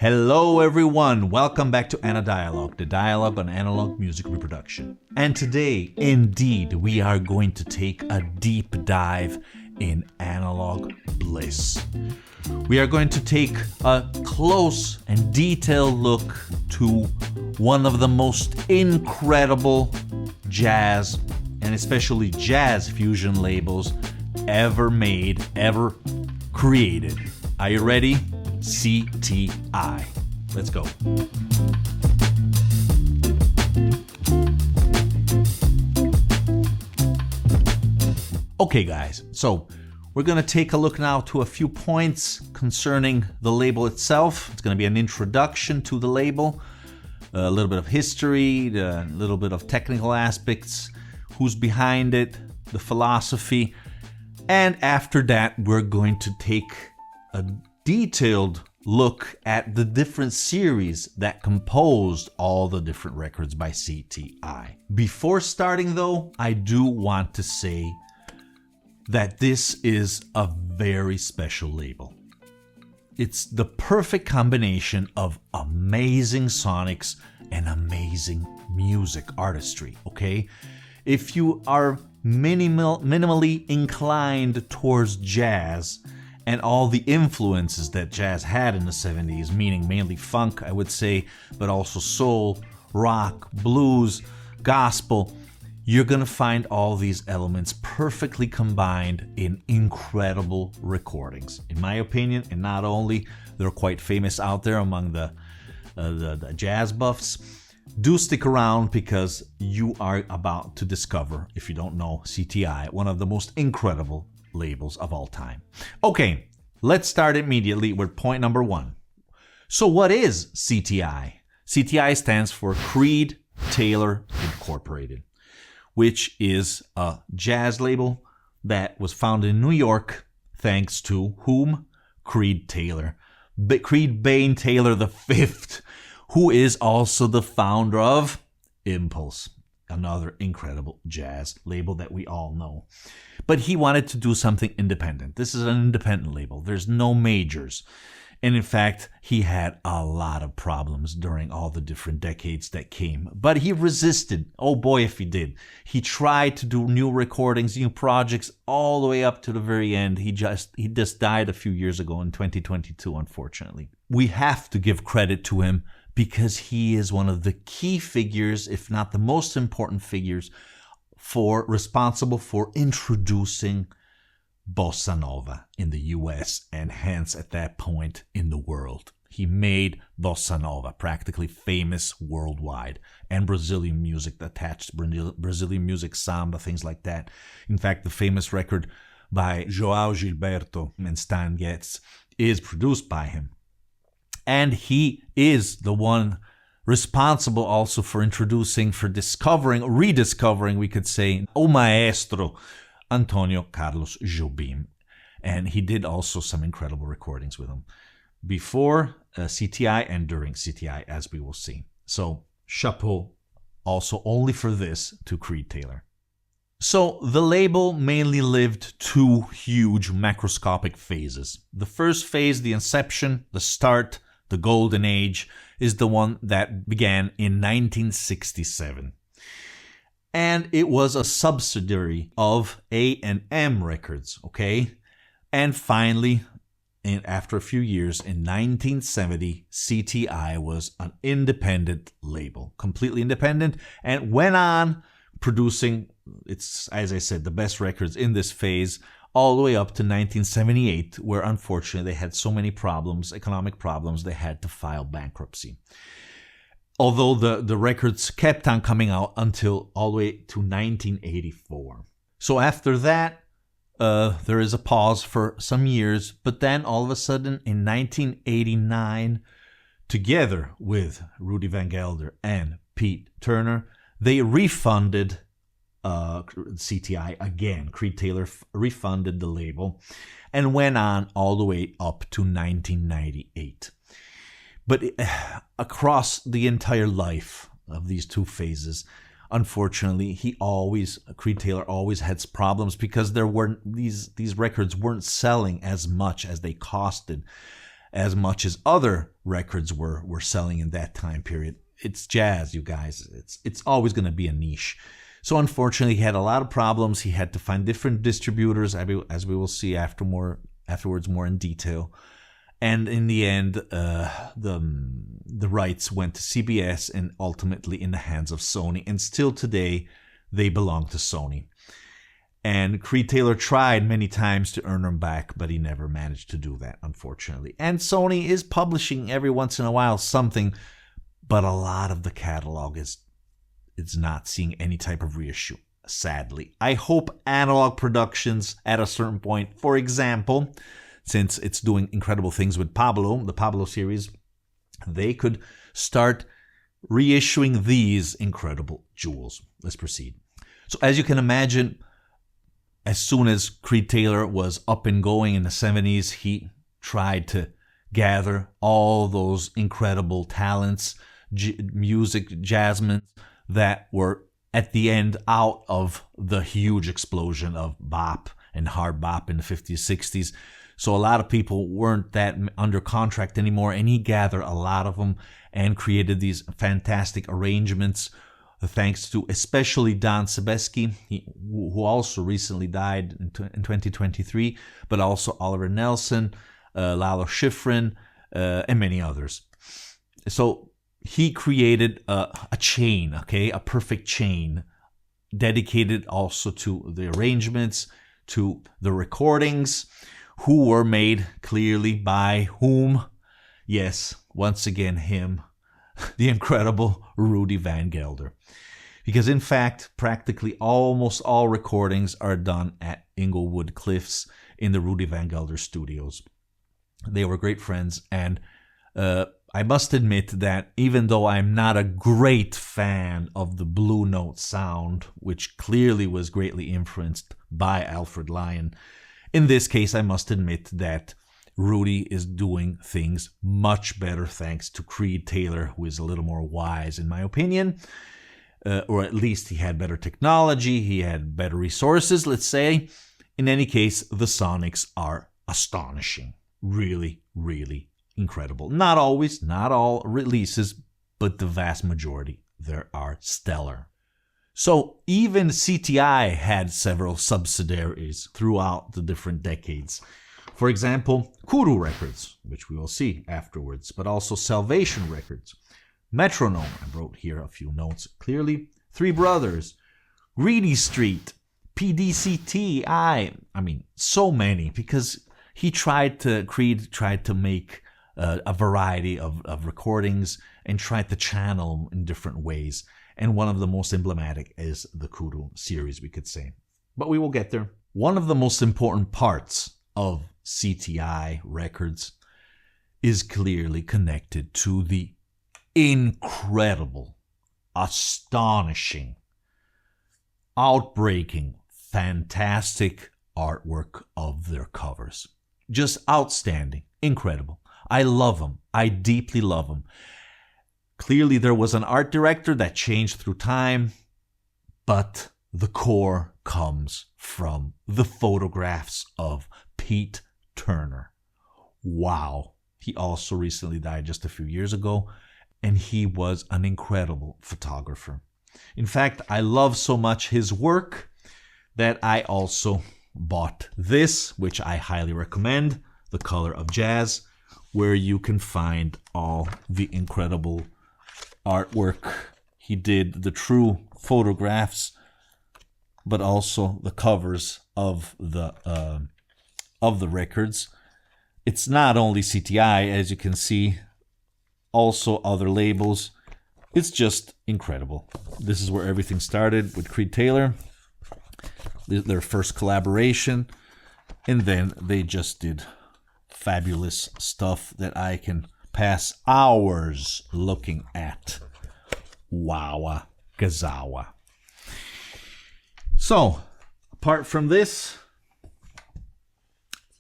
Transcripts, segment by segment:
Hello everyone, welcome back to Dialogue, the dialogue on analog music reproduction. And today, indeed, we are going to take a deep dive in analog bliss. We are going to take a close and detailed look to one of the most incredible jazz, and especially jazz fusion labels ever made, ever created. Are you ready? CTI. Let's go. Okay guys, so we're going to take a look now to a few points concerning the label itself. It's going to be an introduction to the label, a little bit of history, a little bit of technical aspects, who's behind it, the philosophy, and after that we're going to take a detailed look at the different series that composed all the different records by CTI. Before starting though, I do want to say that this is a very special label. It's the perfect combination of amazing sonics and amazing music artistry, okay? If you are minimally inclined towards jazz and all the influences that jazz had in the 70s, meaning mainly funk, I would say, but also soul, rock, blues, gospel, you're going to find all these elements perfectly combined in incredible recordings. In my opinion, and not only, they're quite famous out there among the jazz buffs. Do stick around because you are about to discover, if you don't know, CTI, one of the most incredible labels of all time. Okay, let's start immediately with point number one. So what is CTI? CTI stands for Creed Taylor Incorporated, which is a jazz label that was founded in New York thanks to whom? Creed Taylor. Creed Bain Taylor V, who is also the founder of Impulse, another incredible jazz label that we all know. But he wanted to do something independent. This is an independent label. There's no majors. And in fact, he had a lot of problems during all the different decades that came. But he resisted. Oh boy, if he did. He tried to do new recordings, new projects, all the way up to the very end. He just died a few years ago in 2022, unfortunately. We have to give credit to him because he is one of the key figures, if not the most important figures, responsible for introducing bossa nova in the US and hence at that point in the world. He made bossa nova practically famous worldwide, and Brazilian music attached, Brazilian music, samba, things like that. In fact, the famous record by João Gilberto and Stan Getz is produced by him. And he is the one responsible also for rediscovering, we could say, O Maestro, Antonio Carlos Jobim. And he did also some incredible recordings with him before CTI and during CTI, as we will see. So, chapeau also only for this to Creed Taylor. So, the label mainly lived two huge macroscopic phases. The first phase, the inception, the start, the golden age, is the one that began in 1967. And it was a subsidiary of A&M Records, okay? And finally, after a few years, in 1970, CTI was an independent label, completely independent, and went on producing, as I said, the best records in this phase, all the way up to 1978, where unfortunately they had so many problems, economic problems, they had to file bankruptcy. Although the records kept on coming out until all the way to 1984. So after that, there is a pause for some years, but then all of a sudden in 1989, together with Rudy Van Gelder and Pete Turner, they refunded CTI again. Creed Taylor refunded the label and went on all the way up to 1998. But across the entire life of these two phases, unfortunately, Creed Taylor always had problems because these records weren't selling as much as they costed. as much as other records were selling in that time period. It's jazz, you guys. It's always going to be a niche. So unfortunately, he had a lot of problems. He had to find different distributors, as we will see afterwards more in detail. And in the end, the rights went to CBS and ultimately in the hands of Sony. And still today, they belong to Sony. And Creed Taylor tried many times to earn them back, but he never managed to do that, unfortunately. And Sony is publishing every once in a while something, but a lot of the catalog is not seeing any type of reissue, sadly. I hope Analog Productions at a certain point, for example, since it's doing incredible things with Pablo, the Pablo series, they could start reissuing these incredible jewels. Let's proceed. So as you can imagine, as soon as Creed Taylor was up and going in the 70s, he tried to gather all those incredible talents, music jazzmen that were at the end out of the huge explosion of bop and hard bop in the 50s, 60s. So a lot of people weren't that under contract anymore, and he gathered a lot of them and created these fantastic arrangements, thanks to especially Don Sebesky, who also recently died in 2023, but also Oliver Nelson, Lalo Schifrin, and many others. So he created a chain, okay, a perfect chain, dedicated also to the arrangements, to the recordings, who were made clearly by whom? Yes, once again him, the incredible Rudy Van Gelder. Because in fact, practically almost all recordings are done at Inglewood Cliffs in the Rudy Van Gelder studios. They were great friends, and I must admit that even though I'm not a great fan of the Blue Note sound, which clearly was greatly influenced by Alfred Lion, in this case I must admit that Rudy is doing things much better thanks to Creed Taylor, who is a little more wise in my opinion, or at least he had better technology, he had better resources, let's say. In any case, the sonics are astonishing, really, really incredible. Not always, not all releases, but the vast majority, there are stellar. So even CTI had several subsidiaries throughout the different decades. For example, Kudu Records, which we will see afterwards, but also Salvation Records, Metronome, I wrote here a few notes clearly, Three Brothers, Greedy Street, PDCT, I mean, so many, because Creed tried to make a variety of recordings and tried to channel them in different ways. And one of the most emblematic is the Kudu series, we could say. But we will get there. One of the most important parts of CTI Records is clearly connected to the incredible, astonishing, outbreaking, fantastic artwork of their covers. Just outstanding, incredible. I love them. I deeply love them. Clearly there was an art director that changed through time, but the core comes from the photographs of Pete Turner. Wow. He also recently died just a few years ago, and he was an incredible photographer. In fact, I love so much his work that I also bought this, which I highly recommend, The Color of Jazz, where you can find all the incredible artwork. He did the true photographs, but also the covers of the records. It's not only CTI, as you can see, also other labels. It's just incredible. This is where everything started with Creed Taylor, their first collaboration, and then they just did fabulous stuff that I can pass hours looking at. Wow, Gazawa. So, apart from this,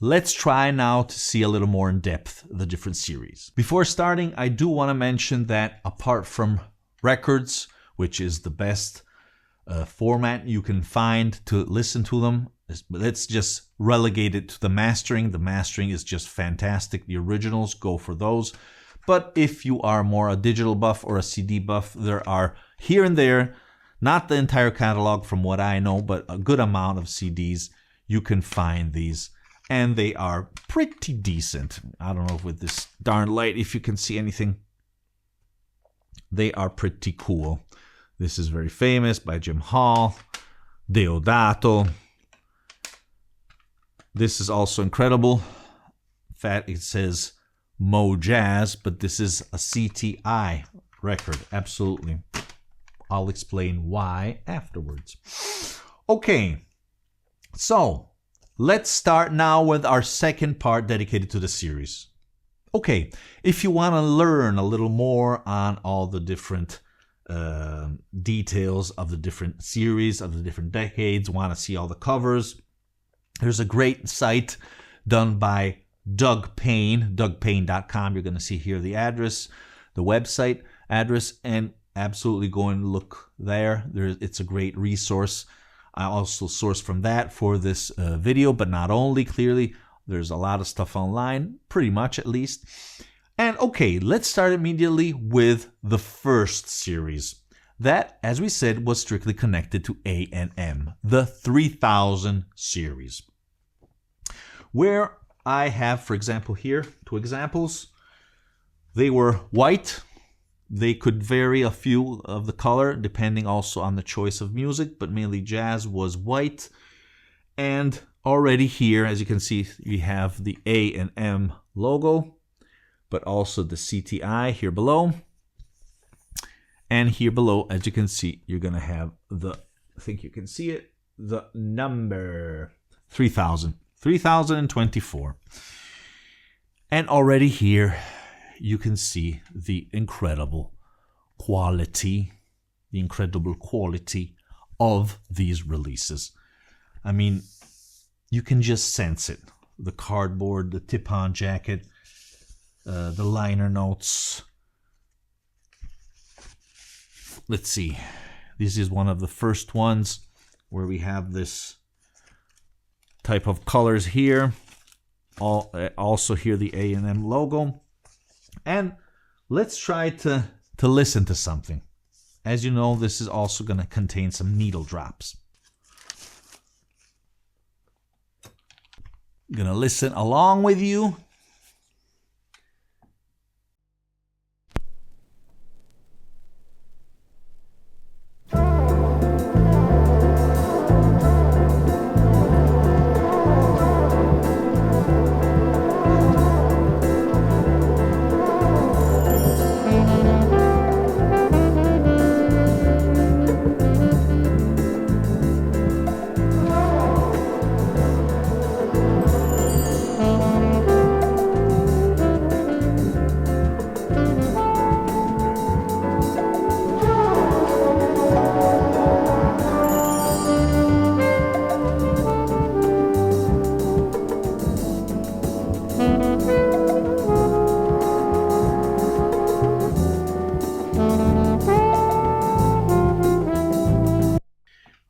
let's try now to see a little more in depth the different series. Before starting, I do want to mention that apart from records, which is the best format you can find to listen to them, let's just relegate it to the mastering. The mastering is just fantastic. The originals, go for those. But if you are more a digital buff or a CD buff, there are here and there, not the entire catalog from what I know, but a good amount of CDs. You can find these, and they are pretty decent. I don't know if with this darn light if you can see anything. They are pretty cool. This is very famous by Jim Hall, Deodato. This is also incredible. In fact, it says Mo Jazz, but this is a CTI record. Absolutely. I'll explain why afterwards. Okay, so let's start now with our second part dedicated to the series. Okay, if you want to learn a little more on all the different details of the different series, of the different decades, want to see all the covers, there's a great site done by Doug Payne, dougpayne.com. You're going to see here the address, the website address, and absolutely go and look there. It's a great resource. I also sourced from that for this video, but not only, clearly. There's a lot of stuff online, pretty much at least. And okay, let's start immediately with the first series. That, as we said, was strictly connected to A&M, the 3000 series. Where I have, for example, here, 2 examples. They were white. They could vary a few of the color, depending also on the choice of music, but mainly jazz was white. And already here, as you can see, we have the A&M logo, but also the CTI here below. And here below, as you can see, you're going to have the, I think you can see it, the number 3000, 3024. And already here, you can see the incredible quality of these releases. I mean, you can just sense it. The cardboard, the tip-on jacket, the liner notes. Let's see. This is one of the first ones where we have this type of colors here. Also here the A&M logo. And let's try to listen to something. As you know, this is also going to contain some needle drops. I'm going to listen along with you.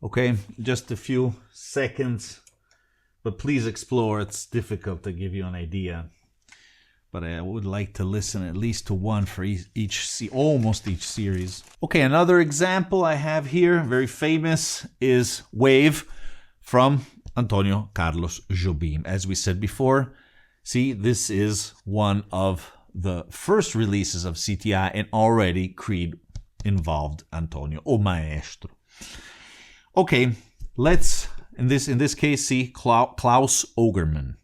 Okay, just a few seconds, but please explore. It's difficult to give you an idea, but I would like to listen at least to one for almost each series. Okay, another example I have here, very famous, is Wave from Antonio Carlos Jobim. As we said before, see, this is one of the first releases of CTI, and already Creed involved Antonio, o maestro. Okay, let's in this case see Klaus Ogerman.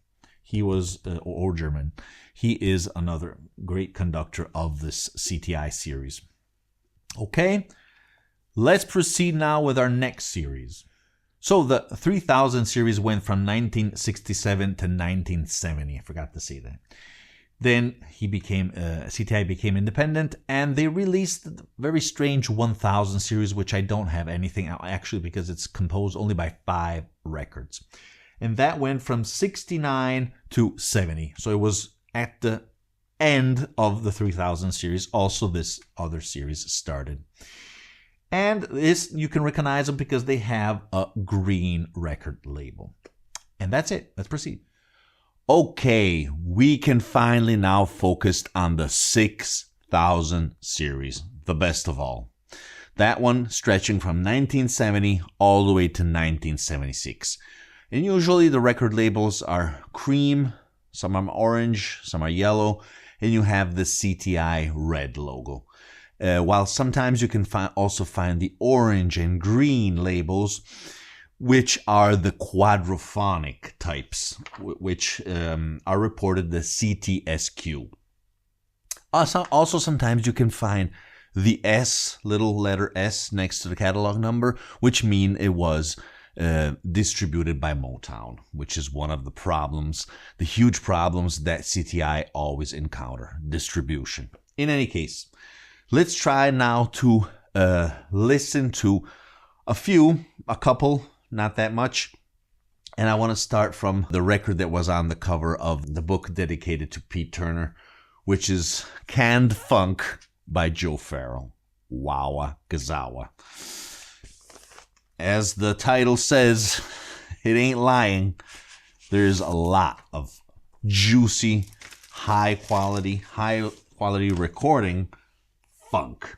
He was Ogerman. He is another great conductor of this CTI series. Okay, let's proceed now with our next series. So the 3000 series went from 1967 to 1970. I forgot to say that. Then CTI became independent, and they released the very strange 1000 series, which I don't have anything actually because it's composed only by 5 records. And that went from 69 to 70. So it was at the end of the 3000 series. Also, this other series started. And this, you can recognize them because they have a green record label. And that's it. Let's proceed. Okay, we can finally now focus on the 6000 series, the best of all. That one stretching from 1970 all the way to 1976. And usually the record labels are cream, some are orange, some are yellow, and you have the CTI red logo. While sometimes you can also find the orange and green labels, which are the quadraphonic types, which are reported the CTSQ. Also, sometimes you can find the S, little letter S next to the catalog number, which mean it was distributed by Motown, which is one of the problems, the huge problems that CTI always encounter, distribution. In any case, let's try now to listen to a couple, not that much. And I want to start from the record that was on the cover of the book dedicated to Pete Turner, which is Canned Funk by Joe Farrell. Wawa Gazawa. As the title says, it ain't lying. There's a lot of juicy, high quality recording funk.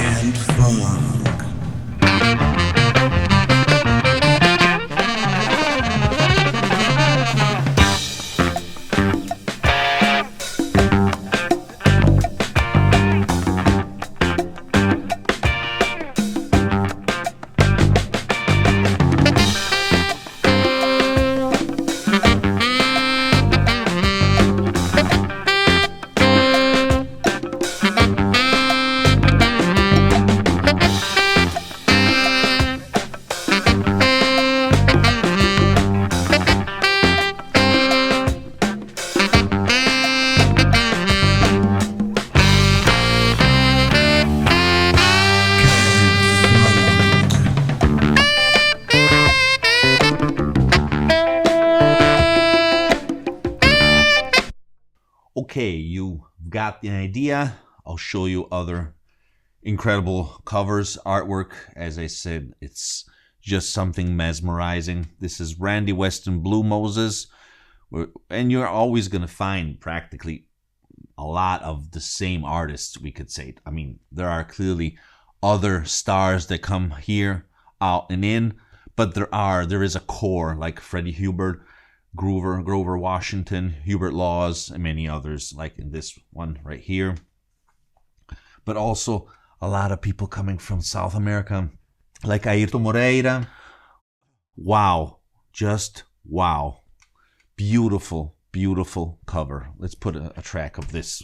And funk. Okay, you got the idea. I'll show you other incredible covers, artwork. As I said, it's just something mesmerizing. This is Randy Weston Blue Moses, and you're always going to find practically a lot of the same artists, we could say. I mean, there are clearly other stars that come here, out and in, but there is a core like Freddie Hubbard, Grover Washington, Hubert Laws, and many others, like in this one right here. But also a lot of people coming from South America, like Ayrton Moreira. Wow, just wow. Beautiful, beautiful cover. Let's put a track of this.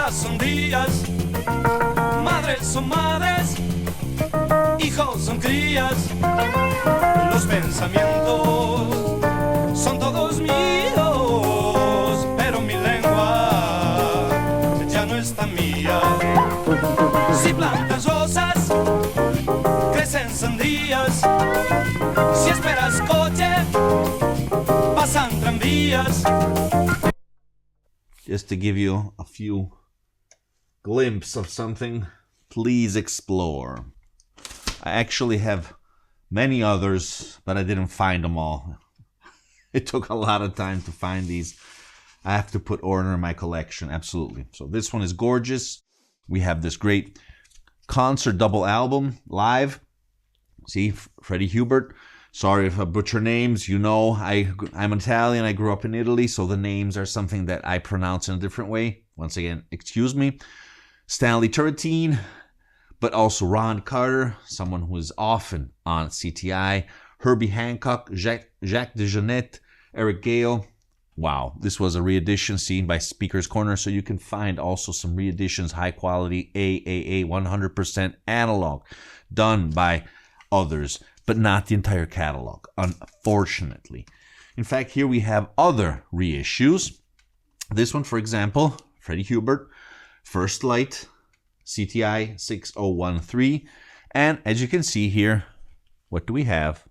Son días, madres son madres, hijos son crías, los pensamientos son todos míos, pero mi lengua ya no está mía. Si plantas rosas, crecen sandías, si esperas coche, pasan tranvías. Just to give you a few glimpse of something, please explore. I actually have many others, but I didn't find them all. It took a lot of time to find these. I have to put order in my collection, absolutely. So this one is gorgeous. We have this great concert double album, live. See, Freddie Hubbard. Sorry if I butcher names. You know, I'm Italian. I grew up in Italy, so the names are something that I pronounce in a different way. Once again, excuse me. Stanley Turretine, but also Ron Carter, someone who is often on CTI, Herbie Hancock, Jacques DeJohnette, Eric Gale. Wow, this was a re-edition seen by Speaker's Corner, so you can find also some re-editions, high quality AAA 100% analog, done by others, but not the entire catalog, unfortunately. In fact, here we have other reissues. This one, for example, Freddie Hubert, First Light, CTI 6013. And as you can see here, what do we have?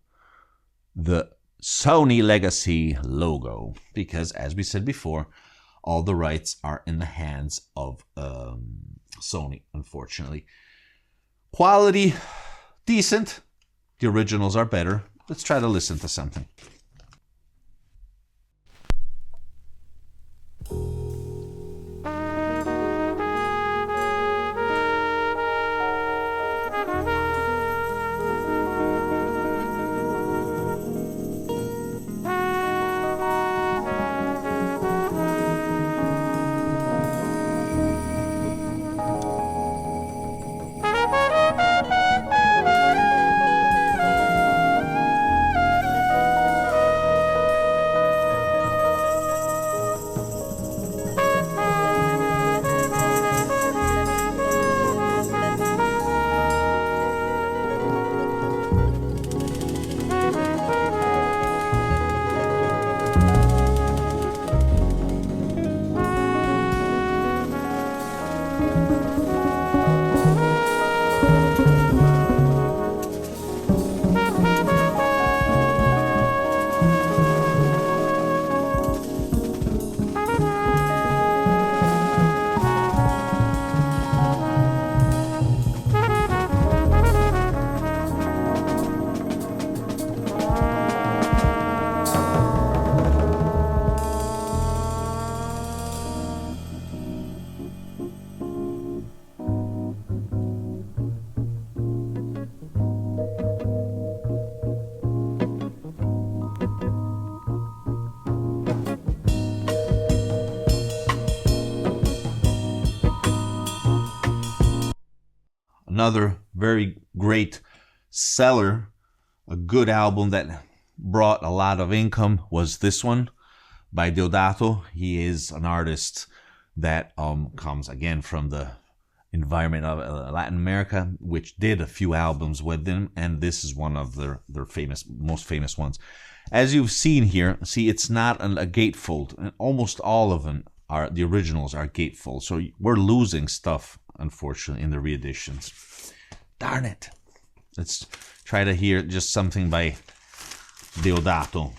The Sony Legacy logo. Because as we said before, all the rights are in the hands of Sony, unfortunately. Quality, decent. The originals are better. Let's try to listen to something. Another very great seller, a good album that brought a lot of income was this one by Deodato. He is an artist that comes again from the environment of Latin America, which did a few albums with them, and this is one of their most famous ones. As you've seen here, see, it's not a gatefold, and almost all of them are the originals are gatefold, so we're losing stuff, unfortunately, in the re-editions. Darn it. Let's try to hear just something by Deodato.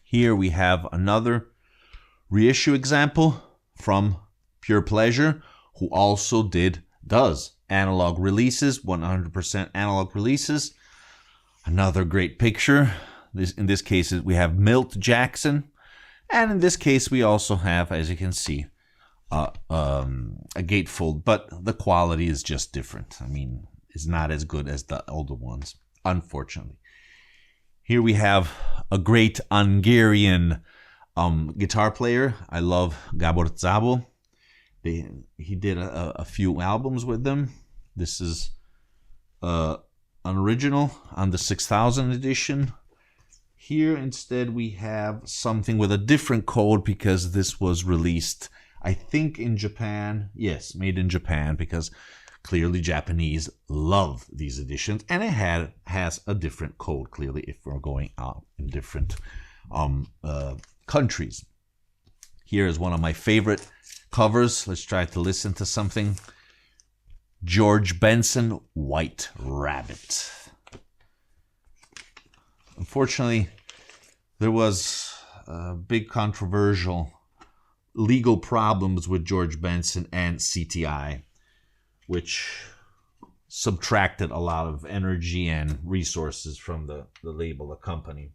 Here we have another reissue example from Pure Pleasure, who also does analog releases, 100% analog releases. Another great picture. In this case, we have Milt Jackson, and in this case, we also have, as you can see, a gatefold, but the quality is just different. I mean, it's not as good as the older ones, unfortunately. Here we have a great Hungarian guitar player. I love Gabor Szabo. He did a few albums with them. This is an original on the 6000 edition. Here instead we have something with a different code because this was released, I think, in Japan. Yes, made in Japan, because clearly Japanese love these editions, and it has a different code, clearly, if we're going out in different countries. Here is one of my favorite covers. Let's try to listen to something. George Benson, White Rabbit. Unfortunately, there was big controversial legal problems with George Benson and CTI, which subtracted a lot of energy and resources from the label, the company.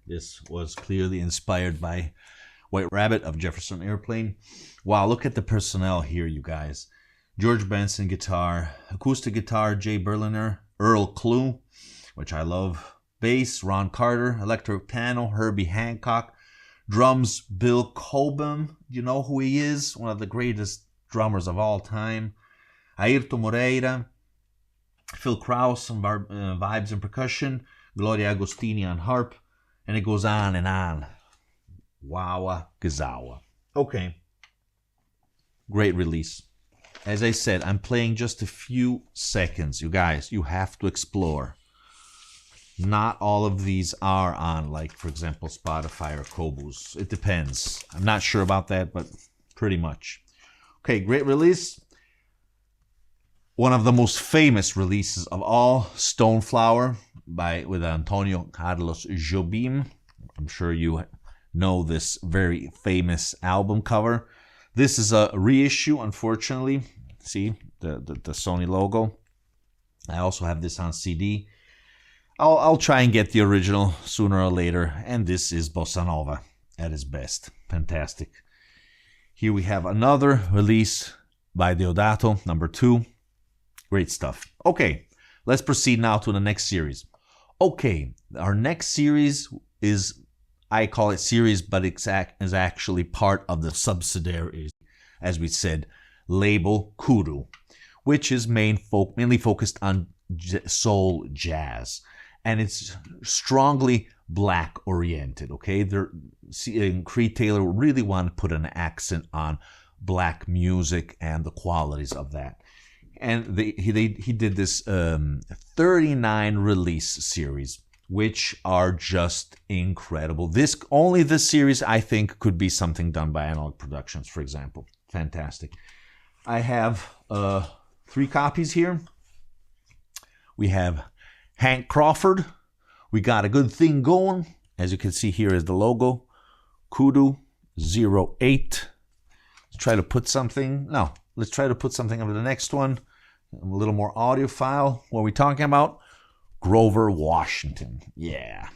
This was clearly inspired by White Rabbit of Jefferson Airplane. Wow, look at the personnel here, you guys. George Benson guitar, acoustic guitar Jay Berliner, Earl Klugh, which I love, bass Ron Carter, electric piano Herbie Hancock, drums Bill Cobham. You know who he is? One of the greatest drummers of all time. Ayrton Moreira, Phil Krause on vibes and percussion, Gloria Agostini on harp, and it goes on and on. Wawa Gazawa. Okay. Great release. As I said, I'm playing just a few seconds. You guys, you have to explore. Not all of these are on, like, for example, Spotify or Qobuz. It depends. I'm not sure about that, but pretty much. Okay, great release. One of the most famous releases of all, Stoneflower, with Antonio Carlos Jobim. I'm sure you know this very famous album cover. This is a reissue, unfortunately. See the Sony logo. I also have this on CD. I'll try and get the original sooner or later. And this is Bossa Nova at its best. Fantastic. Here we have another release by Deodato, number 2. Great stuff. Okay, let's proceed now to the next series. Okay, our next series is, I call it series, but it is actually part of the Subsidiary, as we said, label Kudu, which is mainly focused on soul jazz. And it's strongly black oriented, okay? Creed Taylor really wanted to put an accent on black music and the qualities of that. And he did this 39 release series, which are just incredible. Only this series, I think, could be something done by Analog Productions, for example. Fantastic. I have 3 copies here. We have Hank Crawford. We got a good thing going. As you can see, here is the logo. Kudu 08. Let's try to put something. No, let's try to put something over the next one. A little more audiophile. What are we talking about? Grover Washington. Yeah.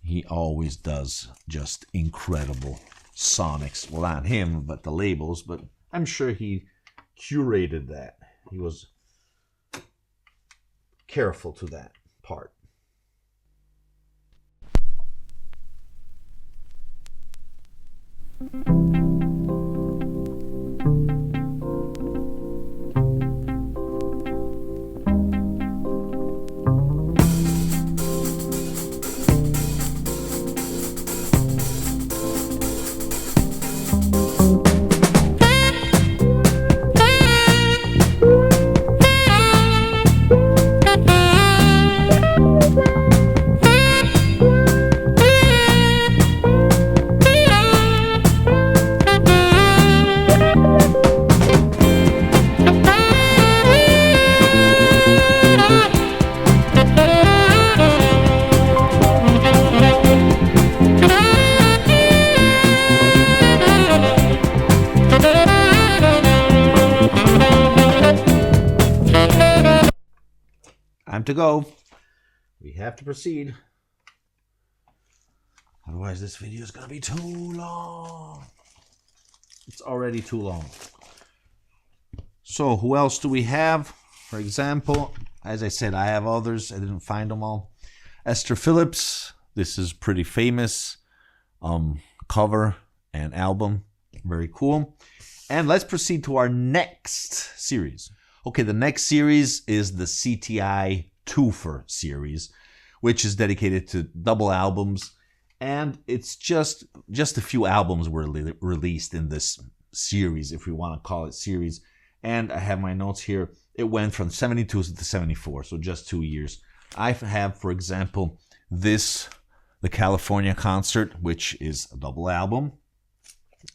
He always does just incredible sonics. Well, not him, but the labels. But I'm sure he curated that. He was careful to that part. Time to go. We have to proceed. Otherwise, this video is going to be too long. It's already too long. So, who else do we have? For example, as I said, I have others. I didn't find them all. Esther Phillips. This is pretty famous. Cover and album. Very cool. And let's proceed to our next series. Okay, the next series is the CTI Twofer series, which is dedicated to double albums, and it's just a few albums were released in this series, if we want to call it series. And I have my notes here. It went from 72 to 74, so just 2 years. I have, for example, the California concert, which is a double album,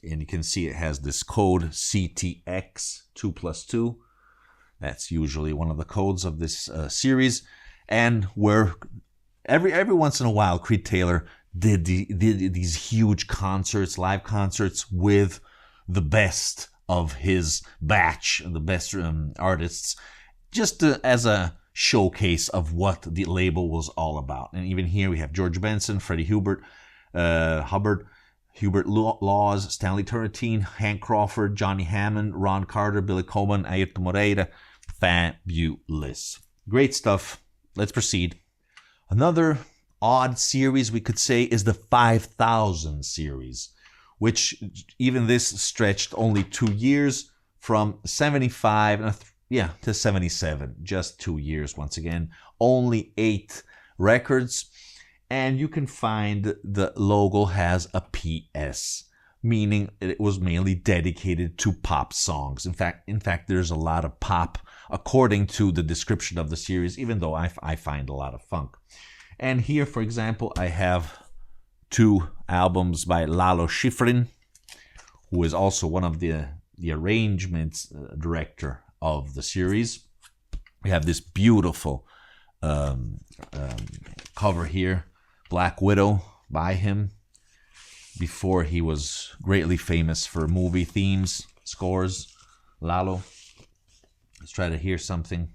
and you can see it has this code CTX 2+2. That's usually one of the codes of this series. And where every once in a while, Creed Taylor did these huge concerts, live concerts with the best of his batch, the best artists, just as a showcase of what the label was all about. And even here we have George Benson, Freddie Hubbard, Hubert Laws, Stanley Turrentine, Hank Crawford, Johnny Hammond, Ron Carter, Billy Coleman, Ayrton Moreira. Fabulous. Great stuff. Let's proceed. Another odd series, we could say, is the 5000 series, which even this stretched only 2 years, from 75 to 77. Just 2 years once again. Only 8 records. And you can find the logo has a PS, meaning it was mainly dedicated to pop songs. In fact, there's a lot of pop according to the description of the series, even though I find a lot of funk. And here, for example, I have 2 albums by Lalo Schifrin, who is also one of the arrangements director of the series. We have this beautiful cover here, Black Widow, by him, before he was greatly famous for movie themes, scores. Lalo. Let's try to hear something.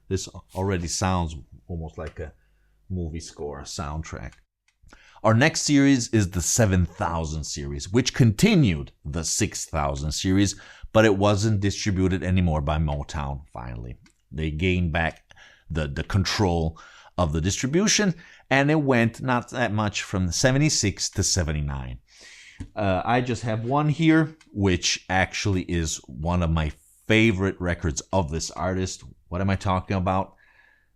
This already sounds almost like a movie score, a soundtrack. Our next series is the 7000 series, which continued the 6000 series, but it wasn't distributed anymore by Motown, finally. They gained back the control of the distribution, and it went not that much from 76 to 79. I just have one here, which actually is one of my favorite records of this artist. What am I talking about?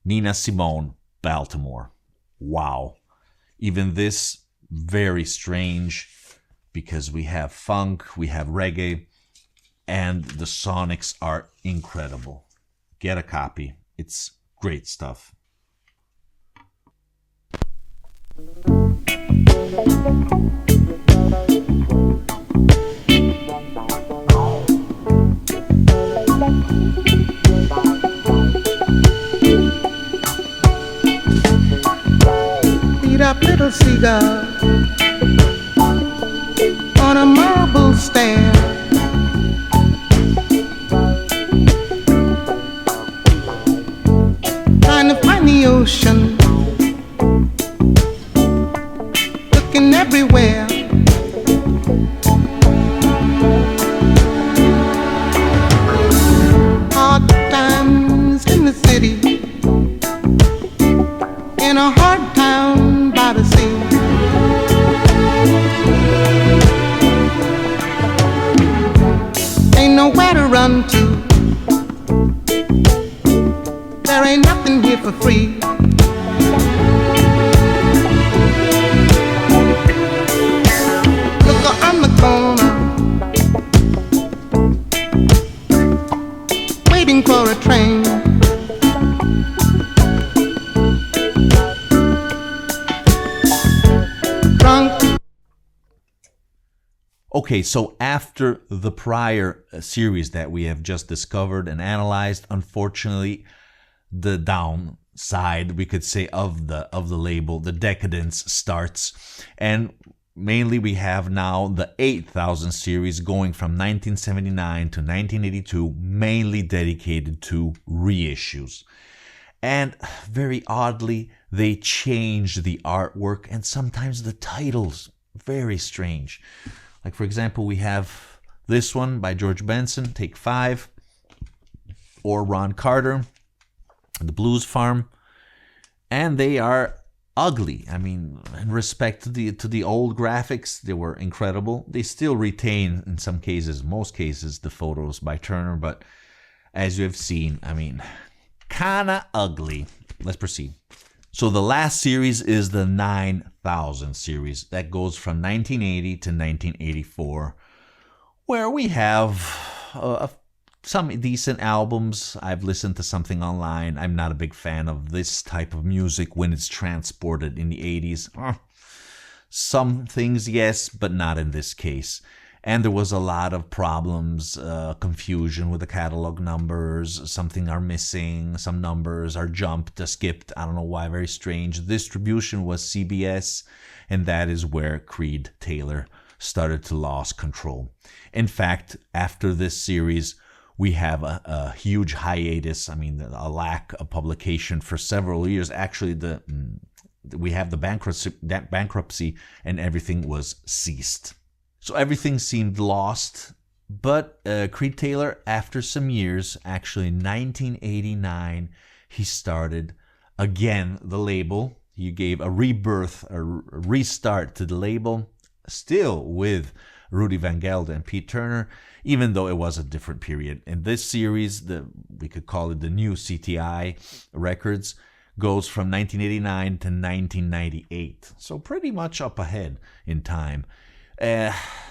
Nina Simone, Baltimore. Wow. Even this very strange, because we have funk, we have reggae, and the sonics are incredible. Get a copy. It's great stuff. Beat up little seagull on a marble stair. Trying to find the ocean, looking everywhere. Hard times in the city, in a hard town by the sea. Ain't nowhere to run to, there ain't nothing here for free. Look on the corner, waiting for a train. Okay, so after the prior series that we have just discovered and analyzed, unfortunately, the downside, we could say, of the label, the decadence starts. And mainly we have now the 8000 series going from 1979 to 1982, mainly dedicated to reissues. And very oddly, they changed the artwork and sometimes the titles. Very strange. Like, for example, we have this one by George Benson, Take 5, or Ron Carter, The Blues Farm, and they are ugly. I mean, in respect to the old graphics, they were incredible. They still retain, in some cases, most cases, the photos by Turner, but as you have seen, I mean, kinda ugly. Let's proceed. So the last series is the 9000 series. That goes from 1980 to 1984, where we have some decent albums. I've listened to something online. I'm not a big fan of this type of music when it's transported in the 80s. Some things, yes, but not in this case. And there was a lot of problems, confusion with the catalog numbers. Something are missing. Some numbers are jumped, skipped. I don't know why. Very strange. The distribution was CBS, and that is where Creed Taylor started to lose control. In fact, after this series, we have a huge hiatus. I mean, a lack of publication for several years. Actually, we have the bankruptcy, and everything was ceased. So everything seemed lost, but Creed Taylor, after some years, actually in 1989, he started again the label. He gave a rebirth, a restart to the label, still with Rudy Van Gelder and Pete Turner, even though it was a different period. In this series, we could call it the new CTI Records, goes from 1989 to 1998. So pretty much up ahead in time.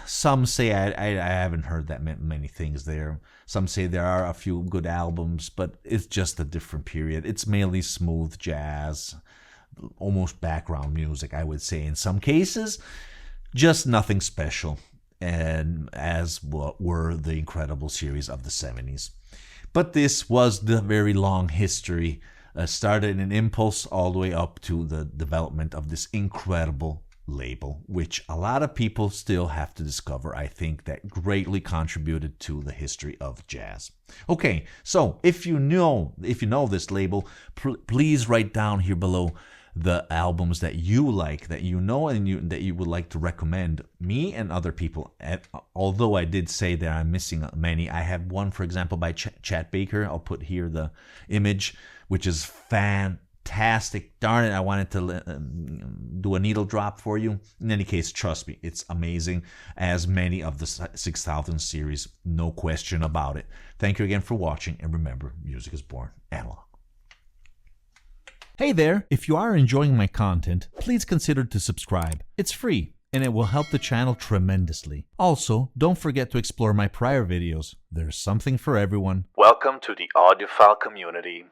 Some say I haven't heard that many things there. Some say there are a few good albums, but it's just a different period. It's mainly smooth jazz, almost background music, I would say in some cases. Just nothing special, and as were the incredible series of the 70s. But this was the very long history, started in Impulse all the way up to the development of this incredible label, which a lot of people still have to discover. I think that greatly contributed to the history of jazz. Okay, so if you know this label, please write down here below the albums that you like, that you know, and that you would like to recommend me and other people. Although I did say that I'm missing many, I have one, for example, by Chet Baker. I'll put here the image, which is fantastic. Darn it, I wanted to do a needle drop for you. In any case, trust me, it's amazing, as many of the 6000 series, no question about it. Thank you again for watching, and remember, music is born analog. Hey there, if you are enjoying my content, please consider to subscribe. It's free, and it will help the channel tremendously. Also, don't forget to explore my prior videos. There's something for everyone. Welcome to the audiophile community.